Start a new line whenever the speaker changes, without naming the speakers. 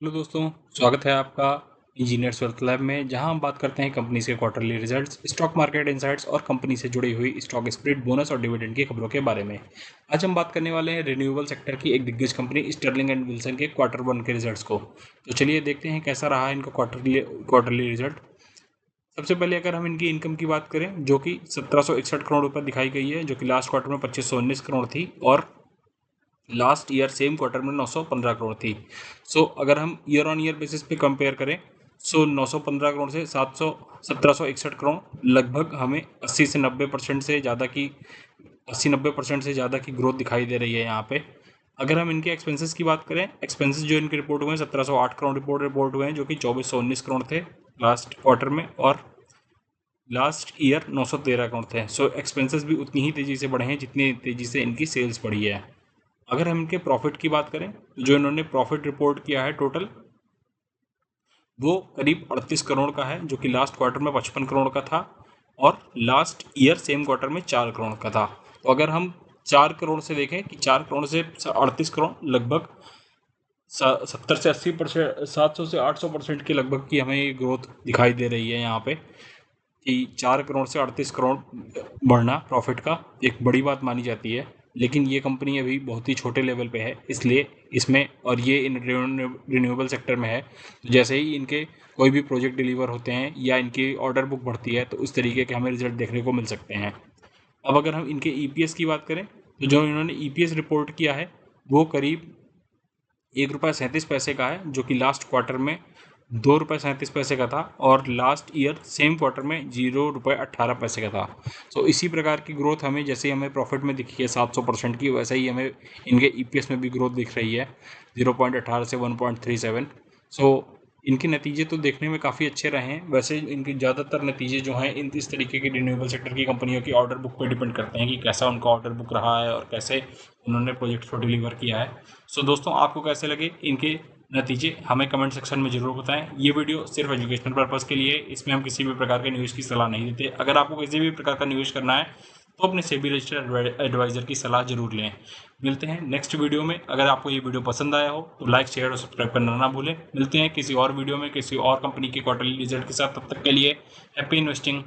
Hello दोस्तों, स्वागत है आपका इंजीनियर्स वेल्थ लैब में, जहां हम बात करते हैं कंपनीज के quarterly results, stock market insights और कंपनी से जुड़ी हुई स्टॉक स्प्लिट, बोनस और डिविडेंड की खबरों के बारे में। आज हम बात करने वाले हैं रिन्यूएबल सेक्टर की एक दिग्गज कंपनी स्टर्लिंग एंड विल्सन के क्वार्टर 1 के रिजल्ट्स को। तो चलिए देखते हैं कैसा रहा इनका क्वार्टरली रिजल्ट। सबसे पहले अगर हम इनकी इनकम की बात करें, जो कि 1761 करोड़ रुपए दिखाई गई है, जो कि लास्ट क्वार्टर में 2519 करोड़ थी और लास्ट ईयर सेम क्वार्टर में 915 करोड़ थी। अगर हम ईयर ऑन ईयर बेसिस पे कंपेयर करें, 915 करोड़ से 1761 करोड़, लगभग हमें 80 90% से ज़्यादा की ग्रोथ दिखाई दे रही है यहाँ पे। अगर हम इनके एक्सपेंसेस की बात करें, एक्सपेंसेस जो इनके रिपोर्ट हुए हैं 1708 करोड़ रिपोर्ट हुए हैं, जो कि 2419 करोड़ थे लास्ट क्वार्टर में, और लास्ट ईयर 913 करोड़ थे। एक्सपेंसेस भी उतनी ही तेज़ी से बढ़े हैं जितनी तेज़ी से इनकी सेल्स बढ़ी है। अगर हम इनके प्रॉफिट की बात करें, तो जो इन्होंने प्रॉफिट रिपोर्ट किया है टोटल, वो करीब 38 करोड़ का है, जो कि लास्ट क्वार्टर में 55 करोड़ का था और लास्ट ईयर सेम क्वार्टर में 4 करोड़ का था। तो अगर हम 4 करोड़ से देखें कि 4 करोड़ से 38 करोड़, लगभग 70 से 80%, 700 से 800% के लगभग की हमें ये ग्रोथ दिखाई दे रही है यहाँ पे, कि 4 करोड़ से 38 करोड़ बढ़ना प्रॉफिट का एक बड़ी बात मानी जाती है। लेकिन ये कंपनी अभी बहुत ही छोटे लेवल पे है, इसलिए इसमें, और ये इन रिन्यूएबल सेक्टर में है, तो जैसे ही इनके कोई भी प्रोजेक्ट डिलीवर होते हैं या इनकी ऑर्डर बुक बढ़ती है, तो उस तरीके के हमें रिजल्ट देखने को मिल सकते हैं। अब अगर हम इनके ईपीएस की बात करें, तो जो इन्होंने ईपीएस रिपोर्ट किया है वो करीब ₹1.37 का है, जो कि लास्ट क्वार्टर में ₹2.37 का था और लास्ट ईयर सेम क्वार्टर में ₹0.18 का था। इसी प्रकार की ग्रोथ हमें, जैसे हमें प्रॉफिट में दिखी है 700% की, वैसे ही हमें इनके ईपीएस में भी ग्रोथ दिख रही है 0.18 से 1.37। इनके नतीजे तो देखने में काफ़ी अच्छे रहे हैं। वैसे इनके ज़्यादातर नतीजे जो हैं इन इस तरीके की रिन्यूएबल सेक्टर की कंपनियों की ऑर्डर बुक पर डिपेंड करते हैं, कि कैसा उनका ऑर्डर बुक रहा है और कैसे उन्होंने प्रोजेक्ट को डिलीवर किया है। दोस्तों, आपको कैसे लगे इनके नतीजे, हमें कमेंट सेक्शन में ज़रूर बताएं। ये वीडियो सिर्फ एजुकेशनल पर्पज़ के लिए, इसमें हम किसी भी प्रकार के निवेश की सलाह नहीं देते। अगर आपको किसी भी प्रकार का निवेश करना है तो अपने सेबी रजिस्टर्ड एडवाइज़र की सलाह जरूर लें। मिलते हैं नेक्स्ट वीडियो में। अगर आपको ये वीडियो पसंद आया हो तो लाइक, शेयर और सब्सक्राइब करना ना भूलें। मिलते हैं किसी और वीडियो में किसी और कंपनी के क्वार्टरली रिजल्ट के साथ। तब तक के लिए हैप्पी इन्वेस्टिंग।